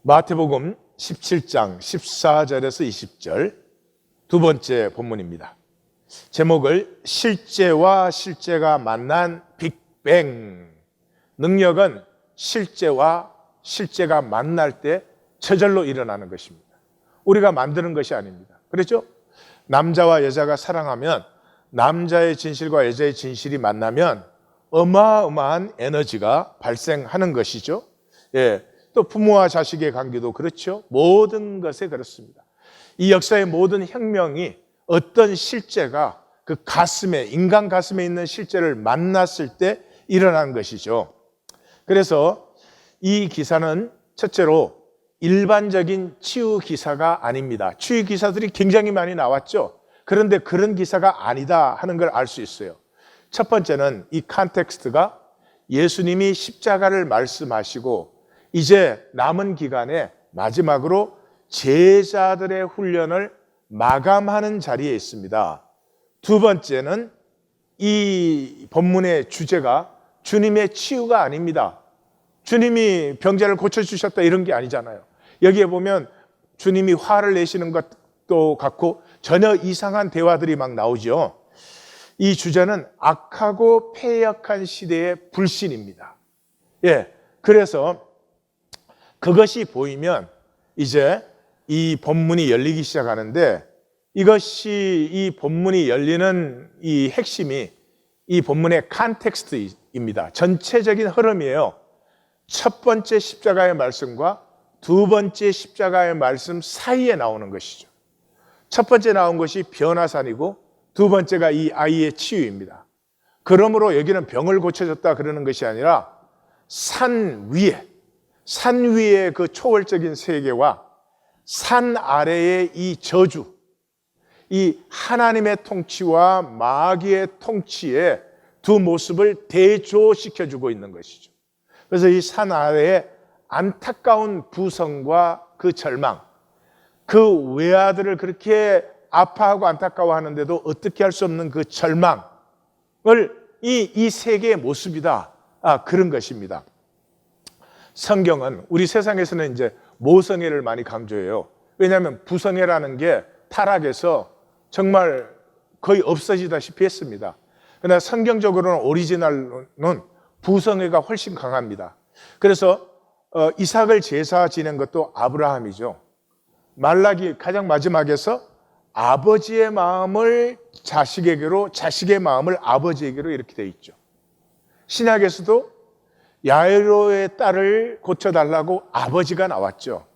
마태복음 17장 14절에서 20절 두 번째 본문입니다. 제목을 실제와 실제가 만난 빅뱅. 능력은 실제와 실제가 만날 때 저절로 일어나는 것입니다. 우리가 만드는 것이 아닙니다. 그렇죠? 남자와 여자가 사랑하면 남자의 진실과 여자의 진실이 만나면 어마어마한 에너지가 발생하는 것이죠. 예. 또 부모와 자식의 관계도 그렇죠. 모든 것에 그렇습니다. 이 역사의 모든 혁명이 어떤 실제가 그 가슴에, 인간 가슴에 있는 실제를 만났을 때 일어난 것이죠. 그래서 이 기사는 첫째로 일반적인 치유 기사가 아닙니다. 치유 기사들이 굉장히 많이 나왔죠. 그런데 그런 기사가 아니다 하는 걸 알 수 있어요. 첫 번째는 이 컨텍스트가 예수님이 십자가를 말씀하시고 이제 남은 기간에 마지막으로 제자들의 훈련을 마감하는 자리에 있습니다. 두 번째는 이 본문의 주제가 주님의 치유가 아닙니다. 주님이 병자를 고쳐주셨다 이런 게 아니잖아요. 여기에 보면 주님이 화를 내시는 것도 같고 전혀 이상한 대화들이 막 나오죠. 이 주제는 악하고 패역한 시대의 불신입니다. 예, 그래서 그것이 보이면 이제 이 본문이 열리기 시작하는데 이것이 이 본문이 열리는 이 핵심이 이 본문의 컨텍스트입니다. 전체적인 흐름이에요. 첫 번째 십자가의 말씀과 두 번째 십자가의 말씀 사이에 나오는 것이죠. 첫 번째 나온 것이 변화산이고 두 번째가 이 아이의 치유입니다. 그러므로 여기는 병을 고쳐줬다 그러는 것이 아니라 산 위의 그 초월적인 세계와 산 아래의 이 저주, 이 하나님의 통치와 마귀의 통치의 두 모습을 대조시켜주고 있는 것이죠. 그래서 이 산 아래의 안타까운 부성과 그 절망, 그 외아들을 그렇게 아파하고 안타까워하는데도 어떻게 할 수 없는 그 절망을 이 세계의 모습이다. 그런 것입니다. 성경은 우리 세상에서는 이제 모성애를 많이 강조해요. 왜냐하면 부성애라는 게 타락해서 정말 거의 없어지다시피 했습니다. 그러나 성경적으로는 오리지널은 부성애가 훨씬 강합니다. 그래서 이삭을 제사 지낸 것도 아브라함이죠. 말라기 가장 마지막에서 아버지의 마음을 자식에게로, 자식의 마음을 아버지에게로 이렇게 되어 있죠. 신약에서도 야이로의 딸을 고쳐달라고 아버지가 나왔죠.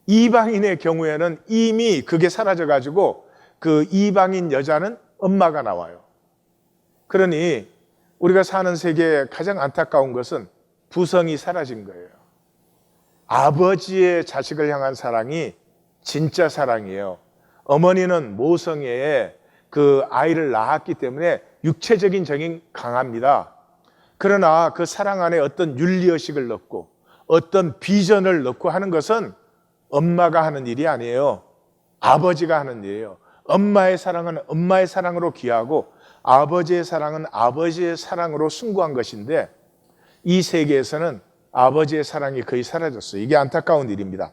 이방인의 경우에는 이미 그게 사라져가지고 그 이방인 여자는 엄마가 나와요. 그러니 우리가 사는 세계에 가장 안타까운 것은 부성이 사라진 거예요. 아버지의 자식을 향한 사랑이 진짜 사랑이에요. 어머니는 모성애에 그 아이를 낳았기 때문에 육체적인 정이 강합니다. 그러나 그 사랑 안에 어떤 윤리의식을 넣고 어떤 비전을 넣고 하는 것은 엄마가 하는 일이 아니에요. 아버지가 하는 일이에요. 엄마의 사랑은 엄마의 사랑으로 귀하고 아버지의 사랑은 아버지의 사랑으로 숭고한 것인데 이 세계에서는 아버지의 사랑이 거의 사라졌어요. 이게 안타까운 일입니다.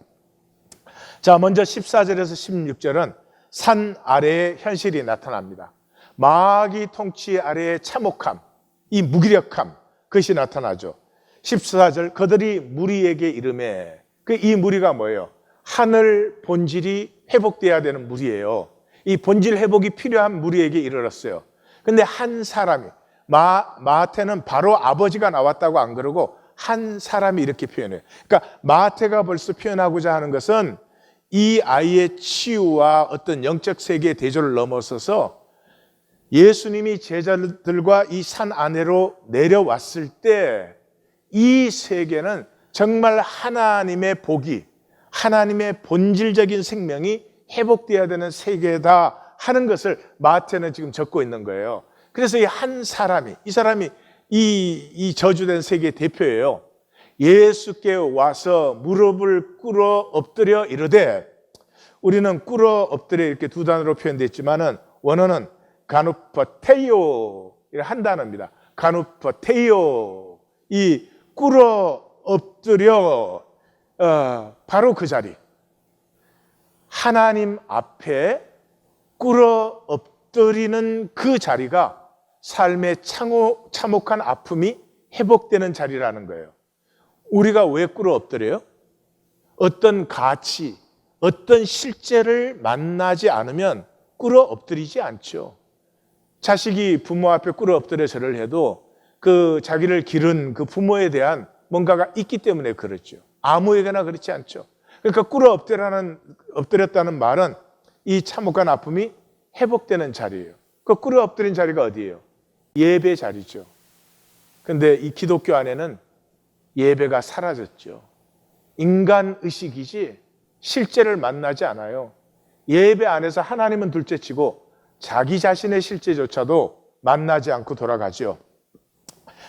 자, 먼저 14절에서 16절은 산 아래의 현실이 나타납니다. 마귀 통치 아래의 참혹함, 이 무기력함, 그것이 나타나죠. 14절, 그들이 무리에게 이르매, 이 무리가 뭐예요? 하늘 본질이 회복돼야 되는 무리예요. 이 본질 회복이 필요한 무리에게 이르렀어요. 근데 한 사람이, 마태는 바로 아버지가 나왔다고 안 그러고 한 사람이 이렇게 표현해요. 그러니까 마태가 벌써 표현하고자 하는 것은 이 아이의 치유와 어떤 영적 세계의 대조를 넘어서서 예수님이 제자들과 이 산 아래로 내려왔을 때 이 세계는 정말 하나님의 복이, 하나님의 본질적인 생명이 회복되어야 되는 세계다 하는 것을 마태는 지금 적고 있는 거예요. 그래서 이 한 사람이, 이 사람이 이 저주된 세계의 대표예요. 예수께 와서 무릎을 꿇어 엎드려 이르되, 우리는 꿇어 엎드려 이렇게 두 단어로 표현됐지만은 원어는 가누퍼테이오 한 단어입니다. 가누퍼테이오, 이 꿇어 엎드려 바로 그 자리, 하나님 앞에 꿇어 엎드리는 그 자리가 삶의 참혹한 아픔이 회복되는 자리라는 거예요. 우리가 왜 꿇어 엎드려요? 어떤 가치, 어떤 실제를 만나지 않으면 꿇어 엎드리지 않죠. 자식이 부모 앞에 꿇어 엎드려 절을 해도 그 자기를 기른 그 부모에 대한 뭔가가 있기 때문에 그렇죠. 아무에게나 그렇지 않죠. 그러니까 꿇어 엎드렸다는 말은 이 참혹한 아픔이 회복되는 자리예요. 그 꿇어 엎드린 자리가 어디예요? 예배 자리죠. 근데 이 기독교 안에는 예배가 사라졌죠. 인간 의식이지 실제를 만나지 않아요. 예배 안에서 하나님은 둘째치고 자기 자신의 실제조차도 만나지 않고 돌아가죠.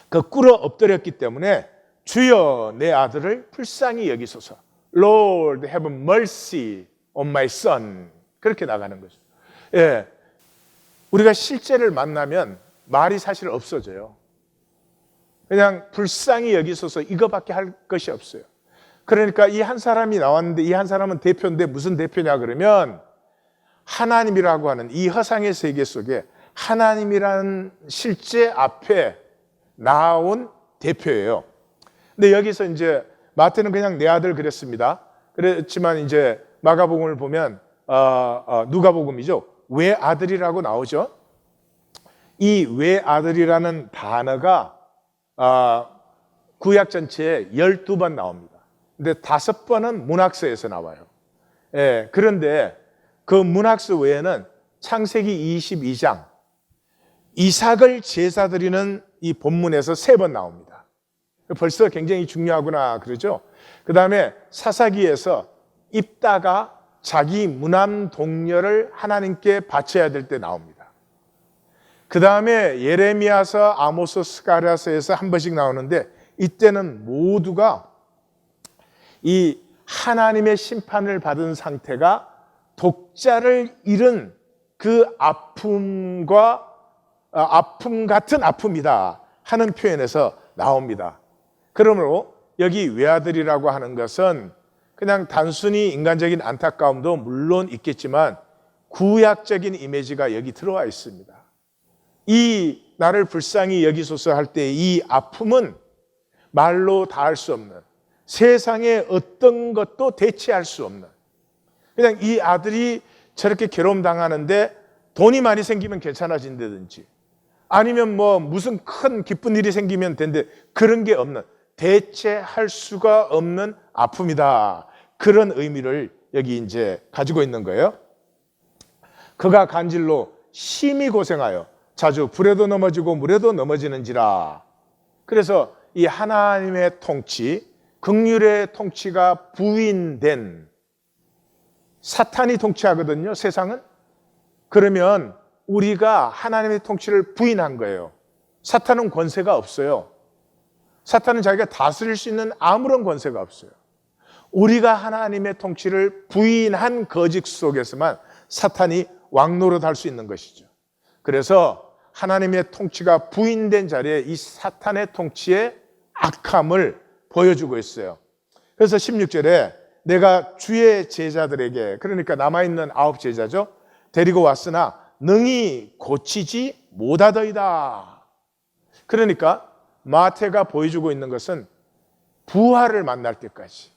그 꿇어 엎드렸기 때문에 주여 내 아들을 불쌍히 여기소서. Lord have mercy on my son. 그렇게 나가는 거죠. 예, 우리가 실제를 만나면 말이 사실 없어져요. 그냥 불쌍히 여기소서 이거밖에 할 것이 없어요. 그러니까 이 한 사람이 나왔는데 이 한 사람은 대표인데 무슨 대표냐 그러면 하나님이라고 하는 이 허상의 세계 속에 하나님이라는 실제 앞에 나온 대표예요. 근데 여기서 이제 마태는 그냥 내 아들 그랬습니다. 그렇지만 이제 마가복음을 보면 누가복음이죠. 외아들이라고 나오죠. 이 외아들이라는 단어가 구약 전체에 12번 나옵니다. 근데 5번은 문학서에서 나와요. 예, 그런데 그 문학서 외에는 창세기 22장 이삭을 제사 드리는 이 본문에서 3번 나옵니다. 벌써 굉장히 중요하구나 그러죠. 그 다음에 사사기에서 입다가 자기 무남 동료를 하나님께 바쳐야 될 때 나옵니다. 그 다음에 예레미야서, 아모스, 스가랴서에서 한 번씩 나오는데 이때는 모두가 이 하나님의 심판을 받은 상태가 독자를 잃은 그 아픔과 아픔 같은 아픔이다 하는 표현에서 나옵니다. 그러므로 여기 외아들이라고 하는 것은 그냥 단순히 인간적인 안타까움도 물론 있겠지만 구약적인 이미지가 여기 들어와 있습니다. 이 나를 불쌍히 여기소서 할 때 이 아픔은 말로 다할 수 없는, 세상의 어떤 것도 대체할 수 없는, 그냥 이 아들이 저렇게 괴로움 당하는데 돈이 많이 생기면 괜찮아진다든지 아니면 뭐 무슨 큰 기쁜 일이 생기면 된대, 그런 게 없는, 대체할 수가 없는 아픔이다. 그런 의미를 여기 이제 가지고 있는 거예요. 그가 간질로 심히 고생하여 자주 불에도 넘어지고 물에도 넘어지는지라. 그래서 이 하나님의 통치, 긍휼의 통치가 부인된, 사탄이 통치하거든요, 세상은. 그러면 우리가 하나님의 통치를 부인한 거예요. 사탄은 권세가 없어요. 사탄은 자기가 다스릴 수 있는 아무런 권세가 없어요. 우리가 하나님의 통치를 부인한 거짓 속에서만 사탄이 왕노릇할 수 있는 것이죠. 그래서 하나님의 통치가 부인된 자리에 이 사탄의 통치의 악함을 보여주고 있어요. 그래서 16절에 내가 주의 제자들에게, 그러니까 남아있는 9 제자죠, 데리고 왔으나 능히 고치지 못하더이다. 그러니까 마태가 보여주고 있는 것은 부활을 만날 때까지,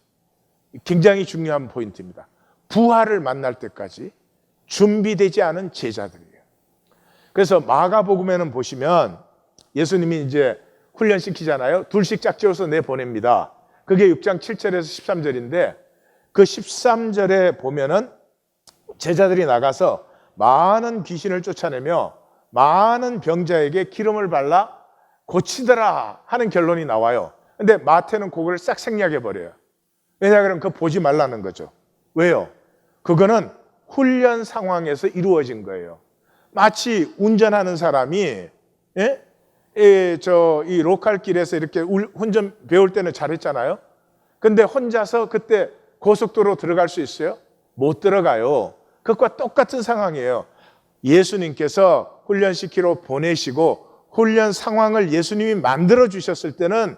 굉장히 중요한 포인트입니다. 부활을 만날 때까지 준비되지 않은 제자들이에요. 그래서 마가복음에는 보시면 예수님이 이제 훈련시키잖아요. 둘씩 짝지어서 내보냅니다. 그게 6장 7절에서 13절인데 그 13절에 보면은 제자들이 나가서 많은 귀신을 쫓아내며 많은 병자에게 기름을 발라 고치더라 하는 결론이 나와요. 근데 마태는 그걸 싹 생략해버려요. 왜냐하면 그거 보지 말라는 거죠. 왜요? 그거는 훈련 상황에서 이루어진 거예요. 마치 운전하는 사람이 이 로컬길에서 이렇게 운전 배울 때는 잘했잖아요. 근데 혼자서 그때 고속도로 들어갈 수 있어요? 못 들어가요. 그것과 똑같은 상황이에요. 예수님께서 훈련시키러 보내시고 훈련 상황을 예수님이 만들어 주셨을 때는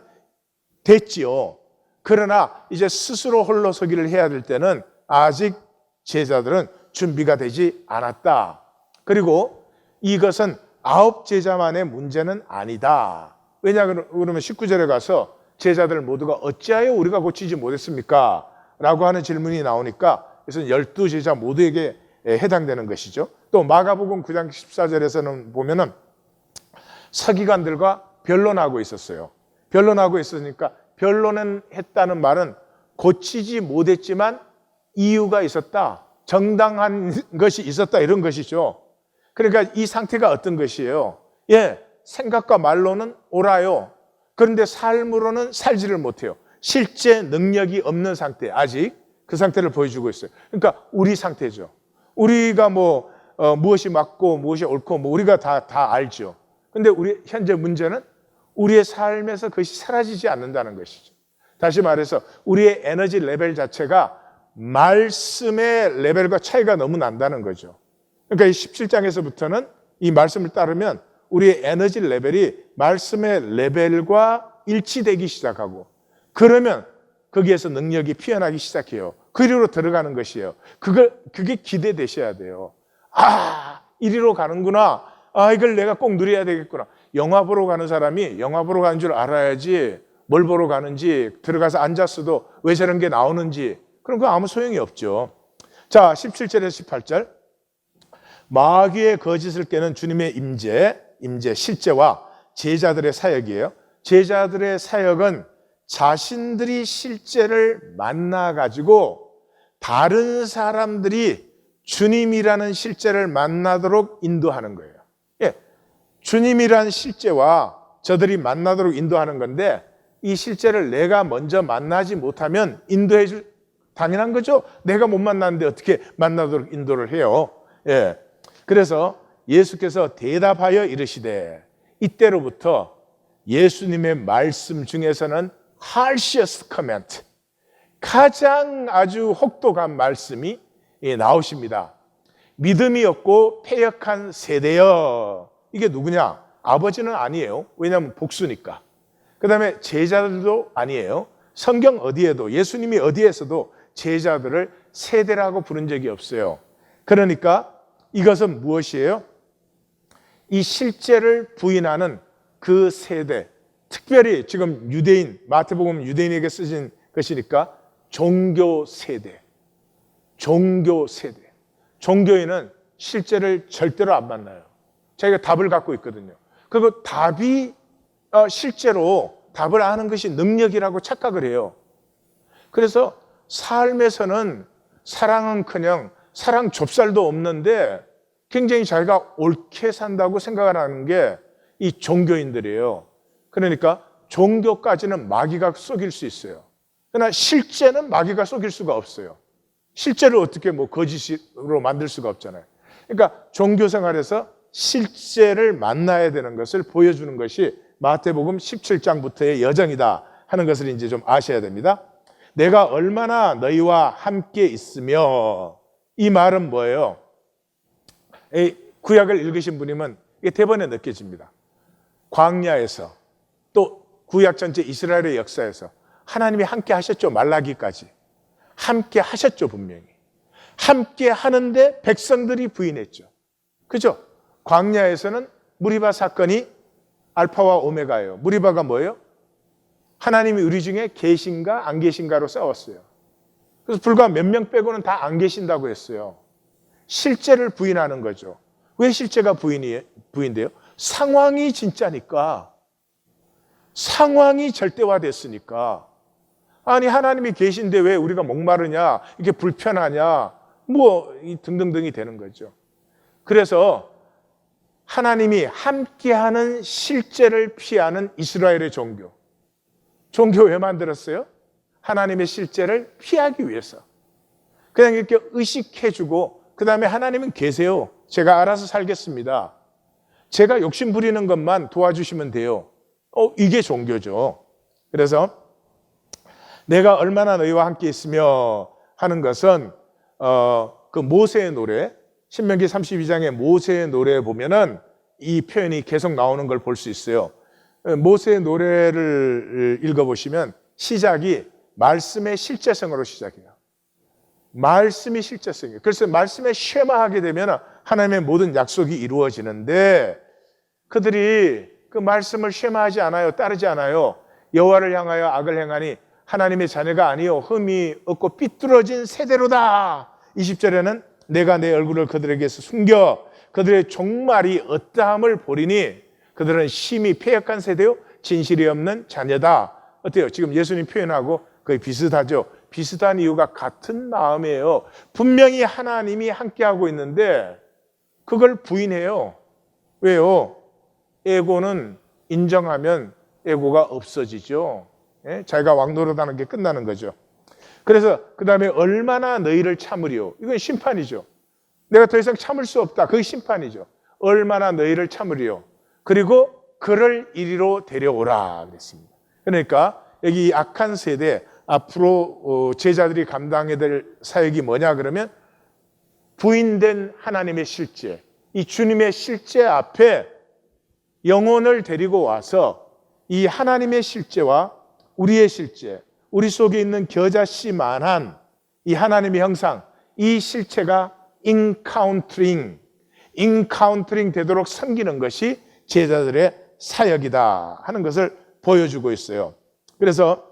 됐지요. 그러나 이제 스스로 홀로 서기를 해야 될 때는 아직 제자들은 준비가 되지 않았다. 그리고 이것은 9 제자만의 문제는 아니다. 왜냐 그러면 19절에 가서 제자들 모두가 어찌하여 우리가 고치지 못했습니까? 라고 하는 질문이 나오니까 그래서 12 제자 모두에게 해당되는 것이죠. 또 마가복음 9장 14절에서는 보면은 서기관들과 변론하고 있었어요. 변론하고 있으니까 변론은 했다는 말은 고치지 못했지만 이유가 있었다. 정당한 것이 있었다. 이런 것이죠. 그러니까 이 상태가 어떤 것이에요? 예, 생각과 말로는 옳아요. 그런데 삶으로는 살지를 못해요. 실제 능력이 없는 상태, 아직 그 상태를 보여주고 있어요. 그러니까 우리 상태죠. 우리가 무엇이 맞고 무엇이 옳고 우리가 다 알죠. 근데 우리 현재 문제는 우리의 삶에서 그것이 사라지지 않는다는 것이죠. 다시 말해서 우리의 에너지 레벨 자체가 말씀의 레벨과 차이가 너무 난다는 거죠. 그러니까 이 17장에서부터는 이 말씀을 따르면 우리의 에너지 레벨이 말씀의 레벨과 일치되기 시작하고 그러면 거기에서 능력이 피어나기 시작해요. 그리로 들어가는 것이에요. 그게 기대되셔야 돼요. 이리로 가는구나. 이걸 내가 꼭 누려야 되겠구나. 영화 보러 가는 사람이 영화 보러 가는 줄 알아야지 뭘 보러 가는지 들어가서 앉았어도 왜 저런 게 나오는지 그런 거 아무 소용이 없죠. 자, 17절에서 18절 마귀의 거짓을 깨는 주님의 임재, 실제와 제자들의 사역이에요. 제자들의 사역은 자신들이 실제를 만나가지고 다른 사람들이 주님이라는 실제를 만나도록 인도하는 거예요. 예, 주님이란 실제와 저들이 만나도록 인도하는 건데 이 실제를 내가 먼저 만나지 못하면 인도해 줄 당연한 거죠. 내가 못 만났는데 어떻게 만나도록 인도를 해요. 예, 그래서 예수께서 대답하여 이르시되 이때로부터 예수님의 말씀 중에서는 harshest comment, 가장 아주 혹독한 말씀이 나오십니다. 믿음이 없고 패역한 세대여. 이게 누구냐? 아버지는 아니에요. 왜냐하면 복수니까. 그 다음에 제자들도 아니에요. 성경 어디에도 예수님이 어디에서도 제자들을 세대라고 부른 적이 없어요. 그러니까 이것은 무엇이에요? 이 실제를 부인하는 그 세대, 특별히 지금 유대인, 마태복음 유대인에게 쓰신 것이니까 종교 세대. 종교 세대. 종교인은 실제를 절대로 안 만나요. 자기가 답을 갖고 있거든요. 그리고 답이 실제로 답을 아는 것이 능력이라고 착각을 해요. 그래서 삶에서는 사랑은커녕 사랑 좁쌀도 없는데 굉장히 자기가 옳게 산다고 생각을 하는 게 이 종교인들이에요. 그러니까 종교까지는 마귀가 속일 수 있어요. 그러나 실제는 마귀가 속일 수가 없어요. 실제를 어떻게 거짓으로 만들 수가 없잖아요. 그러니까 종교 생활에서 실제를 만나야 되는 것을 보여주는 것이 마태복음 17장부터의 여정이다 하는 것을 이제 좀 아셔야 됩니다. 내가 얼마나 너희와 함께 있으며, 이 말은 뭐예요? 구약을 읽으신 분이면 이게 대번에 느껴집니다. 광야에서 또 구약 전체 이스라엘의 역사에서 하나님이 함께 하셨죠. 말라기까지 함께 하셨죠. 분명히 함께 하는데 백성들이 부인했죠. 그죠? 광야에서는 무리바 사건이 알파와 오메가예요. 무리바가 뭐예요? 하나님이 우리 중에 계신가 안 계신가로 싸웠어요. 그래서 불과 몇 명 빼고는 다 안 계신다고 했어요. 실제를 부인하는 거죠. 왜 실제가 부인돼요? 상황이 진짜니까. 상황이 절대화됐으니까. 아니 하나님이 계신데 왜 우리가 목마르냐, 이게 불편하냐, 등등등이 되는 거죠. 그래서 하나님이 함께하는 실제를 피하는 이스라엘의 종교 왜 만들었어요? 하나님의 실제를 피하기 위해서. 그냥 이렇게 의식해주고 그 다음에 하나님은 계세요. 제가 알아서 살겠습니다. 제가 욕심 부리는 것만 도와주시면 돼요. 이게 종교죠. 그래서 내가 얼마나 너희와 함께 있으며 하는 것은 그 모세의 노래, 신명기 32장의 모세의 노래에 보면은 이 표현이 계속 나오는 걸 볼 수 있어요. 모세의 노래를 읽어보시면 시작이 말씀의 실제성으로 시작해요. 말씀이 실제성이에요. 그래서 말씀에 쉐마하게 되면 하나님의 모든 약속이 이루어지는데 그들이 그 말씀을 쉐마하지 않아요. 따르지 않아요. 여호와를 향하여 악을 행하니 하나님의 자녀가 아니요 흠이 없고 삐뚤어진 세대로다. 20절에는 내가 내 얼굴을 그들에게서 숨겨 그들의 종말이 어떠함을 보리니 그들은 심히 패역한 세대요 진실이 없는 자녀다. 어때요? 지금 예수님 표현하고 거의 비슷하죠. 비슷한 이유가 같은 마음이에요. 분명히 하나님이 함께하고 있는데 그걸 부인해요. 왜요? 에고는 인정하면 에고가 없어지죠. 예? 자기가 왕노릇하는 게 끝나는 거죠. 그래서 그 다음에 얼마나 너희를 참으리요? 이건 심판이죠. 내가 더 이상 참을 수 없다. 그게 심판이죠. 얼마나 너희를 참으리요? 그리고 그를 이리로 데려오라 그랬습니다. 그러니까 여기 이 악한 세대 앞으로 제자들이 감당해야 될 사역이 뭐냐 그러면 부인된 하나님의 실제, 이 주님의 실제 앞에 영혼을 데리고 와서 이 하나님의 실제와 우리의 실제, 우리 속에 있는 겨자씨만한 이 하나님의 형상, 이 실체가 인카운트링 되도록 섬기는 것이 제자들의 사역이다 하는 것을 보여주고 있어요. 그래서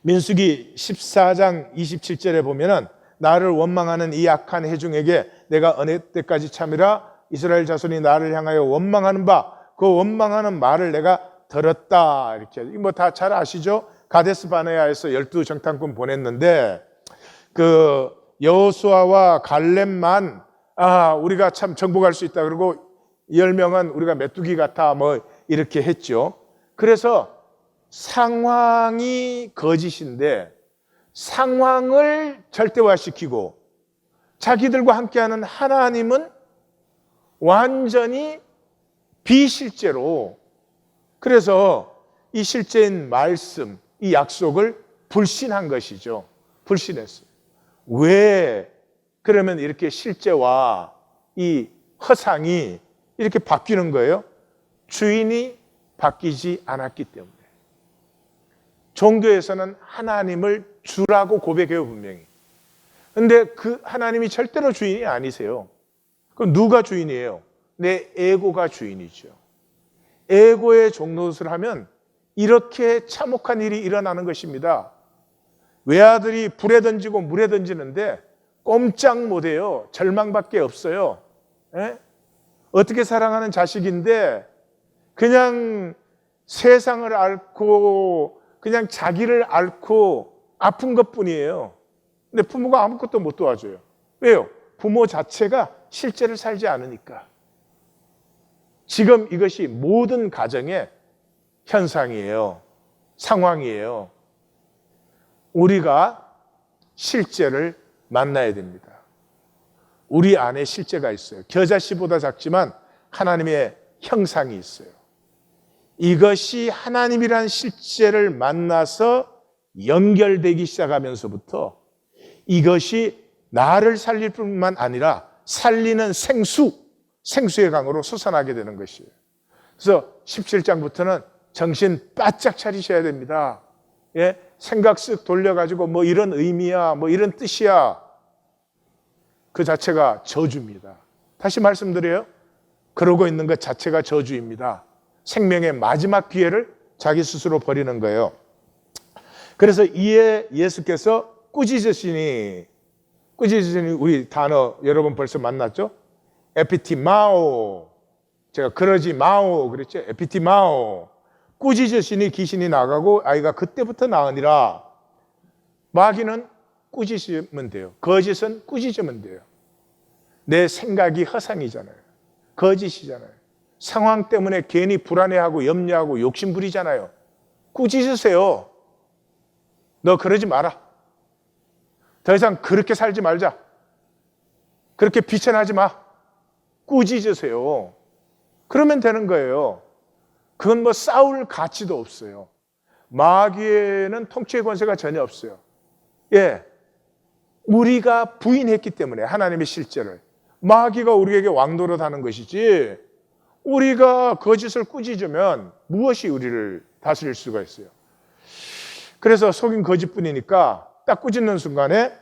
민수기 14장 27절에 보면은 나를 원망하는 이 악한 회중에게 내가 어느 때까지 참으라 이스라엘 자손이 나를 향하여 원망하는 바 그 원망하는 말을 내가 들었다. 이렇게 뭐 다 잘 아시죠? 가데스 바네아에서 12정탐꾼 보냈는데 그 여호수아와 갈렙만 우리가 참 정복할 수 있다. 그리고 10명은 우리가 메뚜기 같아 뭐 이렇게 했죠. 그래서 상황이 거짓인데 상황을 절대화시키고 자기들과 함께하는 하나님은 완전히 비실제로 그래서 이 실제인 말씀, 이 약속을 불신한 것이죠. 불신했어요. 왜 그러면 이렇게 실제와 이 허상이 이렇게 바뀌는 거예요? 주인이 바뀌지 않았기 때문에. 종교에서는 하나님을 주라고 고백해요, 분명히. 근데 그 하나님이 절대로 주인이 아니세요. 그럼 누가 주인이에요? 내 에고가 주인이죠. 에고의 종노릇을 하면 이렇게 참혹한 일이 일어나는 것입니다. 외아들이 불에 던지고 물에 던지는데 꼼짝 못해요. 절망밖에 없어요. 에? 어떻게 사랑하는 자식인데 그냥 세상을 앓고 그냥 자기를 앓고 아픈 것뿐이에요. 근데 부모가 아무것도 못 도와줘요. 왜요? 부모 자체가 실제를 살지 않으니까. 지금 이것이 모든 가정의 현상이에요. 상황이에요. 우리가 실제를 만나야 됩니다. 우리 안에 실제가 있어요. 겨자씨보다 작지만 하나님의 형상이 있어요. 이것이 하나님이란 실제를 만나서 연결되기 시작하면서부터 이것이 나를 살릴 뿐만 아니라 살리는 생수의 강으로 솟아나게 되는 것이에요. 그래서 17장부터는 정신 바짝 차리셔야 됩니다. 예? 생각 쓱 돌려가지고 뭐 이런 의미야, 뭐 이런 뜻이야. 그 자체가 저주입니다. 다시 말씀드려요. 그러고 있는 것 자체가 저주입니다. 생명의 마지막 기회를 자기 스스로 버리는 거예요. 그래서 이에 예수께서 꾸짖으시니 우리 단어 여러분 벌써 만났죠? 에피티마오. 제가 그러지 마오 그랬죠? 에피티마오. 꾸짖으시니 귀신이 나가고 아이가 그때부터 나으니라. 마귀는 꾸짖으면 돼요. 거짓은 꾸짖으면 돼요. 내 생각이 허상이잖아요. 거짓이잖아요. 상황 때문에 괜히 불안해하고 염려하고 욕심 부리잖아요. 꾸짖으세요. 너 그러지 마라. 더 이상 그렇게 살지 말자. 그렇게 비천하지 마. 꾸짖으세요. 그러면 되는 거예요. 그건 뭐 싸울 가치도 없어요. 마귀에는 통치의 권세가 전혀 없어요. 예, 우리가 부인했기 때문에 하나님의 실제를 마귀가 우리에게 왕노릇하는 것이지 우리가 거짓을 꾸짖으면 무엇이 우리를 다스릴 수가 있어요? 그래서 속인 거짓뿐이니까 딱 꾸짖는 순간에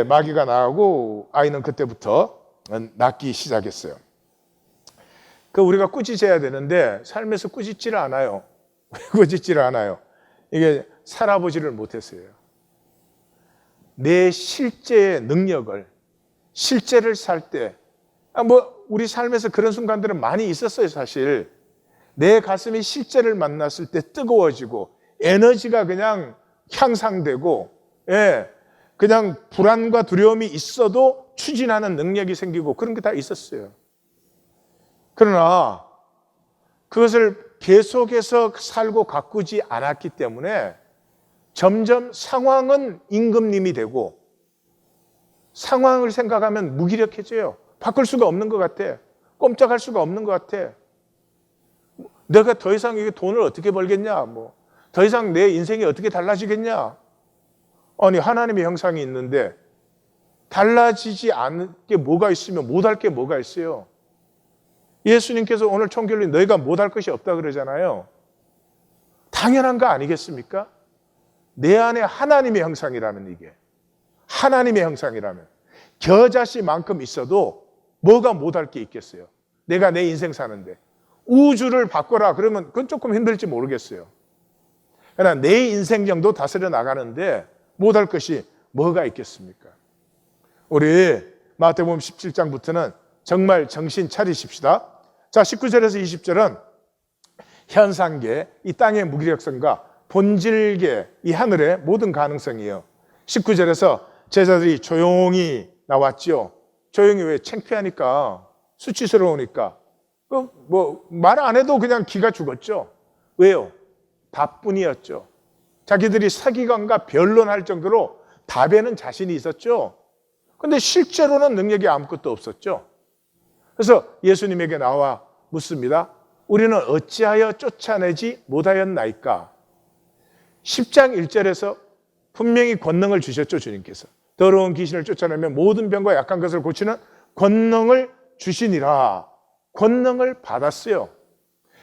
마귀가 나오고 아이는 그때부터 낫기 시작했어요. 우리가 꾸짖어야 되는데 삶에서 꾸짖지를 않아요. 꾸짖지를 않아요. 이게 살아보지를 못했어요. 내 실제의 능력을, 실제를 살 때, 우리 삶에서 그런 순간들은 많이 있었어요, 사실. 내 가슴이 실제를 만났을 때 뜨거워지고, 에너지가 그냥 향상되고, 그냥 불안과 두려움이 있어도 추진하는 능력이 생기고, 그런 게 다 있었어요. 그러나, 그것을 계속해서 살고 가꾸지 않았기 때문에 점점 상황은 임금님이 되고 상황을 생각하면 무기력해져요. 바꿀 수가 없는 것 같아. 꼼짝할 수가 없는 것 같아. 내가 더 이상 이게 돈을 어떻게 벌겠냐? 더 이상 내 인생이 어떻게 달라지겠냐? 아니, 하나님의 형상이 있는데 달라지지 않을 게 뭐가 있으면 못할 게 뭐가 있어요? 예수님께서 오늘 총결론 너희가 못할 것이 없다 그러잖아요. 당연한 거 아니겠습니까? 내 안에 하나님의 형상이라면, 이게 하나님의 형상이라면 겨자씨만큼 있어도 뭐가 못할 게 있겠어요? 내가 내 인생 사는데 우주를 바꿔라 그러면 그건 조금 힘들지 모르겠어요. 그러나 내 인생 정도 다스려 나가는데 못할 것이 뭐가 있겠습니까? 우리 마태복음 17장부터는 정말 정신 차리십시다. 자, 19절에서 20절은 현상계, 이 땅의 무기력성과 본질계, 이 하늘의 모든 가능성이에요. 19절에서 제자들이 조용히 나왔죠. 조용히 왜? 창피하니까, 수치스러우니까. 말 안 해도 그냥 기가 죽었죠. 왜요? 답뿐이었죠. 자기들이 사기관과 변론할 정도로 답에는 자신이 있었죠. 근데 실제로는 능력이 아무것도 없었죠. 그래서 예수님에게 나와 묻습니다. 우리는 어찌하여 쫓아내지 못하였나이까? 10장 1절에서 분명히 권능을 주셨죠, 주님께서. 더러운 귀신을 쫓아내면 모든 병과 약한 것을 고치는 권능을 주시니라. 권능을 받았어요.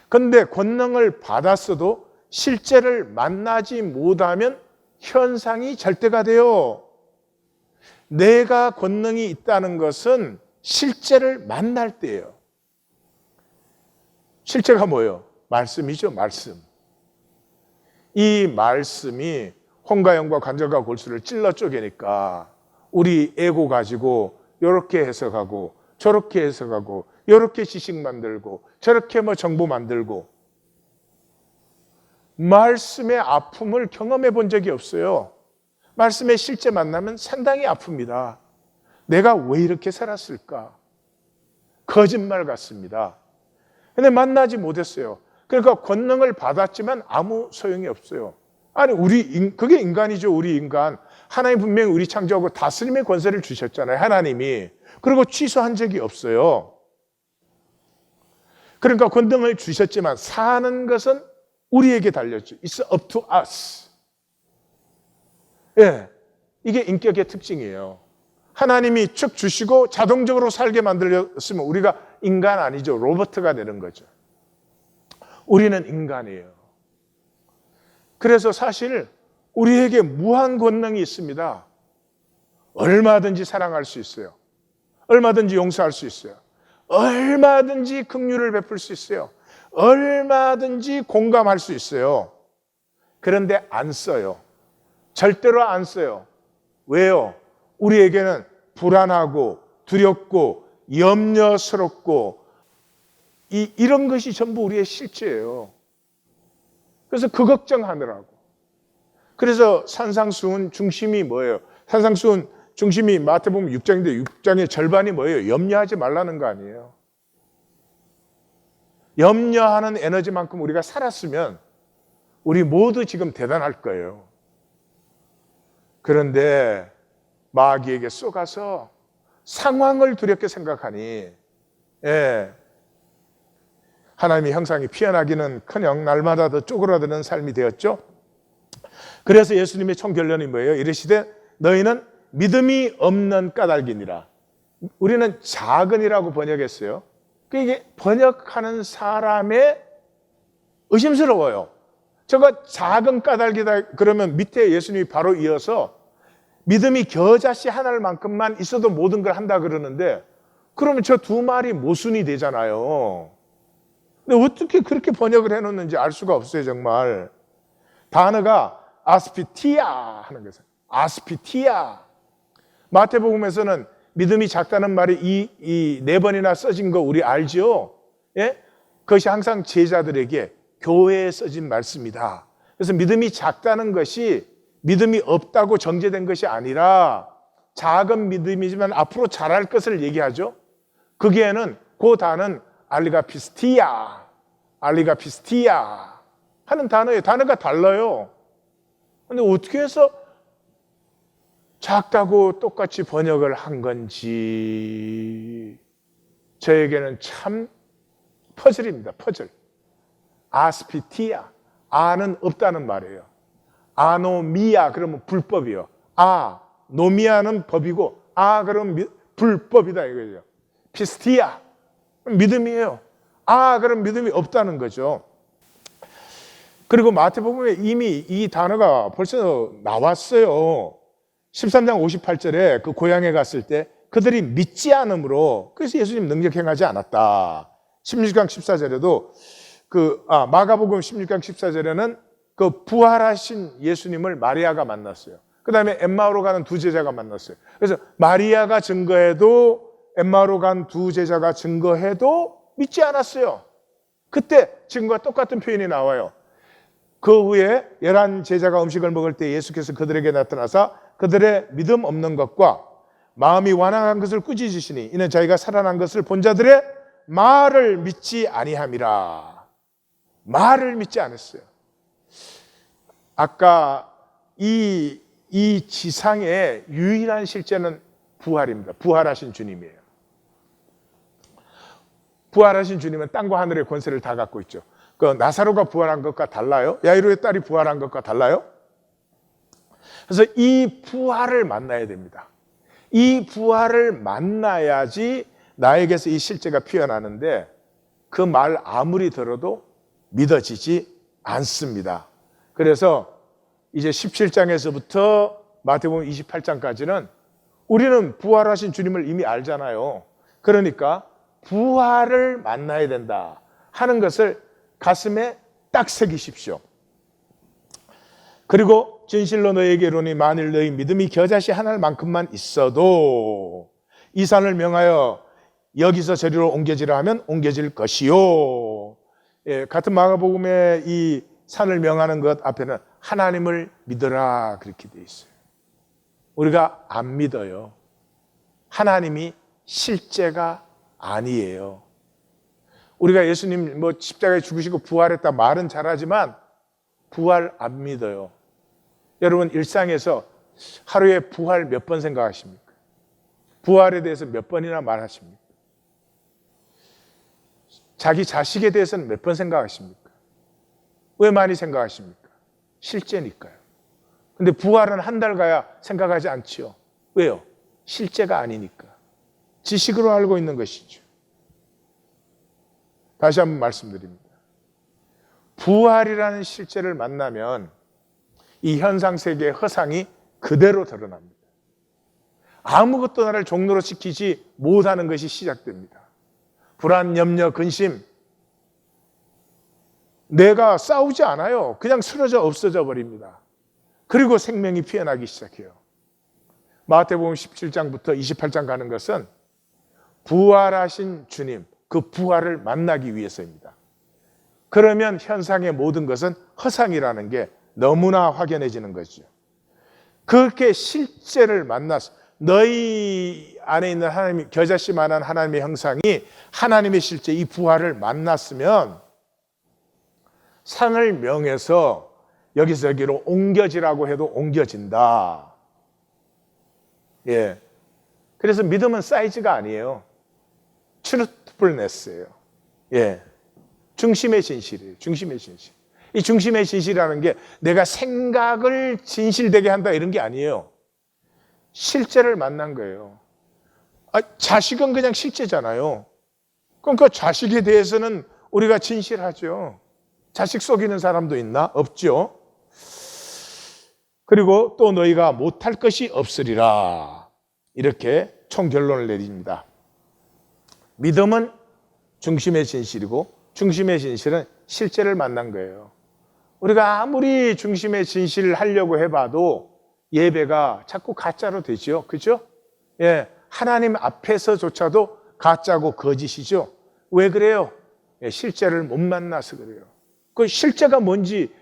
그런데 권능을 받았어도 실제를 만나지 못하면 현상이 절대가 돼요. 내가 권능이 있다는 것은 실제를 만날 때예요. 실제가 뭐예요? 말씀이죠, 말씀. 이 말씀이 홍가영과 관절과 골수를 찔러 쪼개니까 우리 에고 가지고 이렇게 해석하고 저렇게 해석하고 이렇게 지식 만들고 저렇게 정보 만들고 말씀의 아픔을 경험해 본 적이 없어요. 말씀에 실제 만나면 상당히 아픕니다. 내가 왜 이렇게 살았을까? 거짓말 같습니다. 근데 만나지 못했어요. 그러니까 권능을 받았지만 아무 소용이 없어요. 아니, 그게 인간이죠, 우리 인간. 하나님 분명히 우리 창조하고 다스림의 권세를 주셨잖아요, 하나님이. 그리고 취소한 적이 없어요. 그러니까 권능을 주셨지만 사는 것은 우리에게 달렸죠. It's up to us. 이게 인격의 특징이에요. 하나님이 쭉 주시고 자동적으로 살게 만들었으면 우리가 인간 아니죠. 로봇가 되는 거죠. 우리는 인간이에요. 그래서 사실 우리에게 무한 권능이 있습니다. 얼마든지 사랑할 수 있어요. 얼마든지 용서할 수 있어요. 얼마든지 긍휼을 베풀 수 있어요. 얼마든지 공감할 수 있어요. 그런데 안 써요. 절대로 안 써요. 왜요? 우리에게는 불안하고 두렵고 염려스럽고 이런 것이 전부 우리의 실제예요. 그래서 그 걱정하느라고. 그래서 산상수훈 중심이 뭐예요? 산상수훈 중심이 마태복음 6장인데 6장의 절반이 뭐예요? 염려하지 말라는 거 아니에요. 염려하는 에너지만큼 우리가 살았으면 우리 모두 지금 대단할 거예요. 그런데 마귀에게 쏘가서 상황을 두렵게 생각하니 하나님의 형상이 피어나기는커녕 날마다 더 쪼그라드는 삶이 되었죠. 그래서 예수님의 총결론이 뭐예요? 이르시되 너희는 믿음이 없는 까닭이니라. 우리는 작은이라고 번역했어요. 이게 번역하는 사람의 의심스러워요. 저거 작은 까닭이다 그러면 밑에 예수님이 바로 이어서 믿음이 겨자씨 하나만큼만 있어도 모든 걸 한다 그러는데, 그러면 저 두 말이 모순이 되잖아요. 근데 어떻게 그렇게 번역을 해놓는지 알 수가 없어요, 정말. 단어가 아스피티아 하는 거죠. 아스피티아. 마태복음에서는 믿음이 작다는 말이 이 네 번이나 써진 거 우리 알죠? 예? 그것이 항상 제자들에게 교회에 써진 말씀이다. 그래서 믿음이 작다는 것이 믿음이 없다고 정죄된 것이 아니라 작은 믿음이지만 앞으로 잘할 것을 얘기하죠. 거기에는 그 단어는 알리가피스티아 하는 단어예요. 단어가 달라요. 근데 어떻게 해서 작다고 똑같이 번역을 한 건지 저에게는 참 퍼즐입니다. 퍼즐. 아스피티아, 아는 없다는 말이에요. 아노미아 그러면 불법이요. 노미아는 법이고 그러면 불법이다 이거죠. 피스티아 믿음이에요. 그럼 믿음이 없다는 거죠. 그리고 마태복음에 이미 이 단어가 벌써 나왔어요. 13장 58절에 그 고향에 갔을 때 그들이 믿지 않음으로 그래서 예수님 능력 행하지 않았다. 16강 14절에도 마가복음 16강 14절에는 그 부활하신 예수님을 마리아가 만났어요. 그 다음에 엠마오로 가는 두 제자가 만났어요. 그래서 마리아가 증거해도 엠마오로 간 두 제자가 증거해도 믿지 않았어요. 그때 증거와 똑같은 표현이 나와요. 그 후에 11 제자가 음식을 먹을 때 예수께서 그들에게 나타나사 그들의 믿음 없는 것과 마음이 완악한 것을 꾸짖으시니 이는 자기가 살아난 것을 본 자들의 말을 믿지 아니함이라. 말을 믿지 않았어요. 아까 이 지상의 유일한 실제는 부활입니다. 부활하신 주님이에요. 부활하신 주님은 땅과 하늘의 권세를 다 갖고 있죠. 그 나사로가 부활한 것과 달라요? 야이로의 딸이 부활한 것과 달라요? 그래서 이 부활을 만나야 됩니다. 이 부활을 만나야지 나에게서 이 실제가 피어나는데 그 말 아무리 들어도 믿어지지 않습니다. 그래서 이제 17장에서부터 마태복음 28장까지는 우리는 부활하신 주님을 이미 알잖아요. 그러니까 부활을 만나야 된다 하는 것을 가슴에 딱 새기십시오. 그리고 진실로 너희에게 이르노니 만일 너희 믿음이 겨자씨 하나만큼만 있어도 이 산을 명하여 여기서 저리로 옮겨지라 하면 옮겨질 것이요. 같은 마가복음의 이 산을 명하는 것 앞에는 하나님을 믿어라 그렇게 돼 있어요. 우리가 안 믿어요. 하나님이 실제가 아니에요. 우리가 예수님 십자가에 죽으시고 부활했다 말은 잘하지만 부활 안 믿어요. 여러분 일상에서 하루에 부활 몇 번 생각하십니까? 부활에 대해서 몇 번이나 말하십니까? 자기 자식에 대해서는 몇 번 생각하십니까? 왜 많이 생각하십니까? 실제니까요. 근데 부활은 한 달 가야 생각하지 않지요. 왜요? 실제가 아니니까. 지식으로 알고 있는 것이죠. 다시 한번 말씀드립니다. 부활이라는 실제를 만나면 이 현상 세계의 허상이 그대로 드러납니다. 아무것도 나를 종로로 시키지 못하는 것이 시작됩니다. 불안, 염려, 근심. 내가 싸우지 않아요. 그냥 쓰러져 없어져 버립니다. 그리고 생명이 피어나기 시작해요. 마태복음 17장부터 28장 가는 것은 부활하신 주님, 그 부활을 만나기 위해서입니다. 그러면 현상의 모든 것은 허상이라는 게 너무나 확연해지는 거죠. 그렇게 실제를 만나서 너희 안에 있는 하나님, 겨자씨만한 하나님의 형상이 하나님의 실제 이 부활을 만났으면 산을 명해서 여기서 여기로 옮겨지라고 해도 옮겨진다. 예. 그래서 믿음은 사이즈가 아니에요. truthfulness예요. 예. 중심의 진실이에요. 중심의 진실. 이 중심의 진실이라는 게 내가 생각을 진실되게 한다 이런 게 아니에요. 실제를 만난 거예요. 자식은 그냥 실제잖아요. 그럼 그 자식에 대해서는 우리가 진실하죠. 자식 속이는 사람도 있나? 없죠. 그리고 또 너희가 못할 것이 없으리라. 이렇게 총결론을 내립니다. 믿음은 중심의 진실이고 중심의 진실은 실제를 만난 거예요. 우리가 아무리 중심의 진실을 하려고 해봐도 예배가 자꾸 가짜로 되죠. 그죠? 예, 하나님 앞에서조차도 가짜고 거짓이죠. 왜 그래요? 예, 실제를 못 만나서 그래요. 그 실제가 뭔지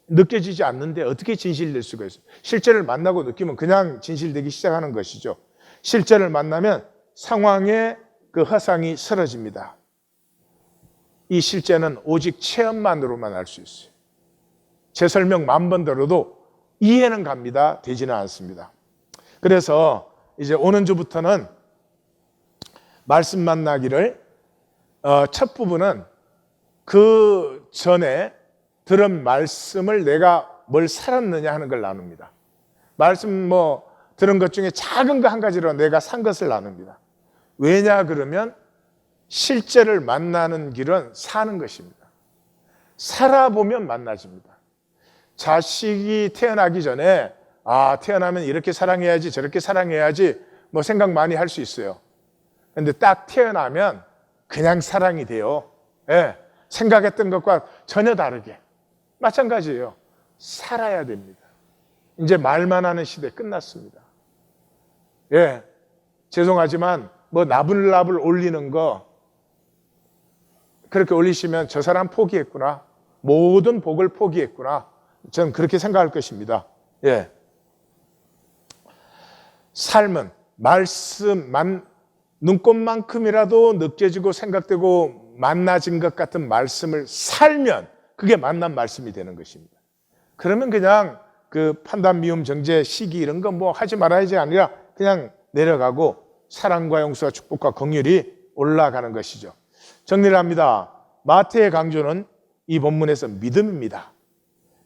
느껴지지 않는데 어떻게 진실될 수가 있어요? 실제를 만나고 느끼면 그냥 진실되기 시작하는 것이죠. 실제를 만나면 상황의 그 허상이 사라집니다. 이 실제는 오직 체험만으로만 알 수 있어요. 제 설명 10,000번 들어도 이해는 갑니다. 되지는 않습니다. 그래서 이제 오는 주부터는 말씀 만나기를 첫 부분은 그 전에 들은 말씀을 내가 뭘 살았느냐 하는 걸 나눕니다. 말씀 들은 것 중에 작은 거 한 가지로 내가 산 것을 나눕니다. 왜냐 그러면 실제를 만나는 길은 사는 것입니다. 살아보면 만나집니다. 자식이 태어나기 전에 태어나면 이렇게 사랑해야지 저렇게 사랑해야지 생각 많이 할 수 있어요. 근데 딱 태어나면 그냥 사랑이 돼요. 예, 생각했던 것과 전혀 다르게. 마찬가지예요. 살아야 됩니다. 이제 말만 하는 시대 끝났습니다. 예, 죄송하지만 나불나불 올리는 거 그렇게 올리시면 저 사람 포기했구나. 모든 복을 포기했구나. 저는 그렇게 생각할 것입니다. 예. 삶은 말씀만 눈꽃만큼이라도 느껴지고 생각되고 만나진 것 같은 말씀을 살면 그게 만난 말씀이 되는 것입니다. 그러면 그냥 그 판단, 미움, 정죄, 시기 이런 거 하지 말아야지 아니라 그냥 내려가고 사랑과 용서와 축복과 긍휼이 올라가는 것이죠. 정리를 합니다. 마태의 강조는 이 본문에서 믿음입니다.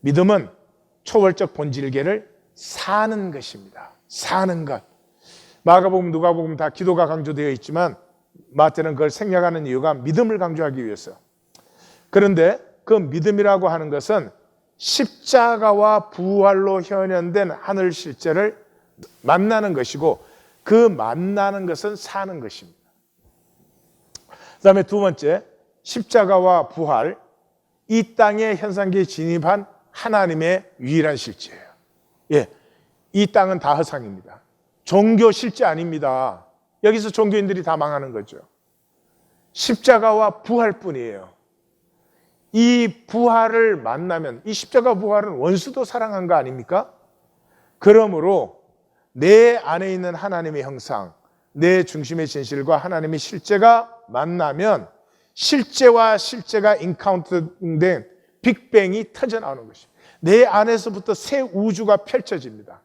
믿음은 초월적 본질계를 사는 것입니다. 사는 것. 마가복음, 누가복음 다 기도가 강조되어 있지만 마태는 그걸 생략하는 이유가 믿음을 강조하기 위해서. 그런데 그 믿음이라고 하는 것은 십자가와 부활로 현현된 하늘 실제를 만나는 것이고 그 만나는 것은 사는 것입니다. 그 다음에 두 번째, 십자가와 부활, 이 땅의 현상계에 진입한 하나님의 유일한 실제예요. 예, 이 땅은 다 허상입니다. 종교 실제 아닙니다. 여기서 종교인들이 다 망하는 거죠. 십자가와 부활뿐이에요. 이 부활을 만나면 이 십자가 부활은 원수도 사랑한 거 아닙니까? 그러므로 내 안에 있는 하나님의 형상, 내 중심의 진실과 하나님의 실제가 만나면 실제와 실제가 인카운트된 빅뱅이 터져나오는 것입니다. 내 안에서부터 새 우주가 펼쳐집니다.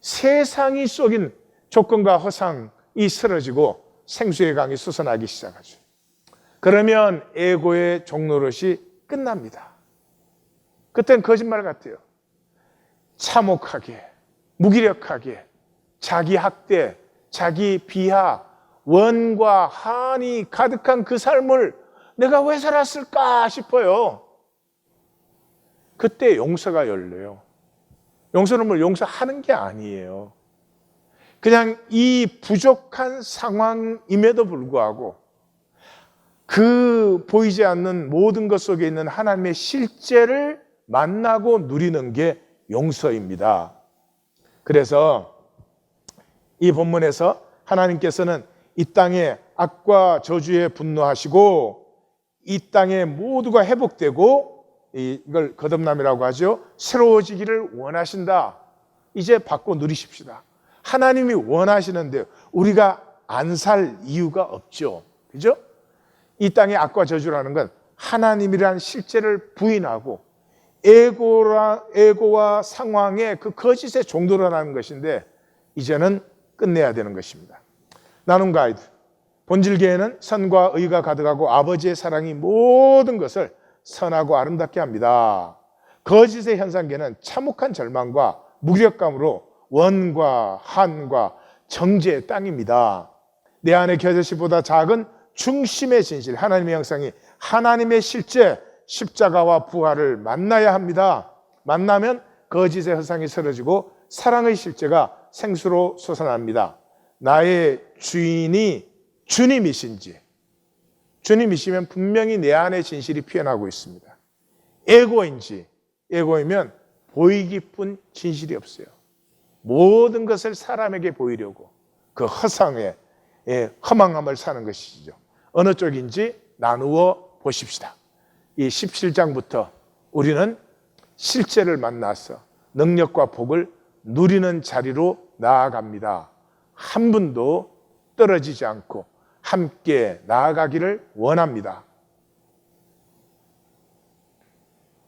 세상이 속인 조건과 허상이 쓰러지고 생수의 강이 솟아나기 시작하죠. 그러면 에고의 종노릇이 끝납니다. 그땐 거짓말 같아요. 참혹하게, 무기력하게, 자기 학대, 자기 비하, 원과 한이 가득한 그 삶을 내가 왜 살았을까 싶어요. 그때 용서가 열려요. 용서는 용서하는 게 아니에요. 그냥 이 부족한 상황임에도 불구하고 그 보이지 않는 모든 것 속에 있는 하나님의 실제를 만나고 누리는 게 용서입니다. 그래서 이 본문에서 하나님께서는 이 땅에 악과 저주에 분노하시고 이 땅에 모두가 회복되고 이걸 거듭남이라고 하죠. 새로워지기를 원하신다. 이제 받고 누리십시다. 하나님이 원하시는데 우리가 안 살 이유가 없죠. 그죠? 이 땅의 악과 저주라는 건 하나님이란 실제를 부인하고 에고와 상황의 그 거짓의 종도라는 것인데 이제는 끝내야 되는 것입니다. 나눔 가이드. 본질계에는 선과 의가 가득하고 아버지의 사랑이 모든 것을 선하고 아름답게 합니다. 거짓의 현상계는 참혹한 절망과 무력감으로 원과 한과 정죄의 땅입니다. 내 안의 겨자씨보다 작은 중심의 진실, 하나님의 형상이 하나님의 실제, 십자가와 부활을 만나야 합니다. 만나면 거짓의 허상이 사라지고 사랑의 실제가 생수로 솟아납니다. 나의 주인이 주님이신지, 주님이시면 분명히 내 안에 진실이 피어나고 있습니다. 에고인지, 에고이면 보이기뿐 진실이 없어요. 모든 것을 사람에게 보이려고 그 허상에 허망함을 사는 것이죠. 어느 쪽인지 나누어 보십시다. 이 17장부터 우리는 실제를 만나서 능력과 복을 누리는 자리로 나아갑니다. 한 분도 떨어지지 않고 함께 나아가기를 원합니다.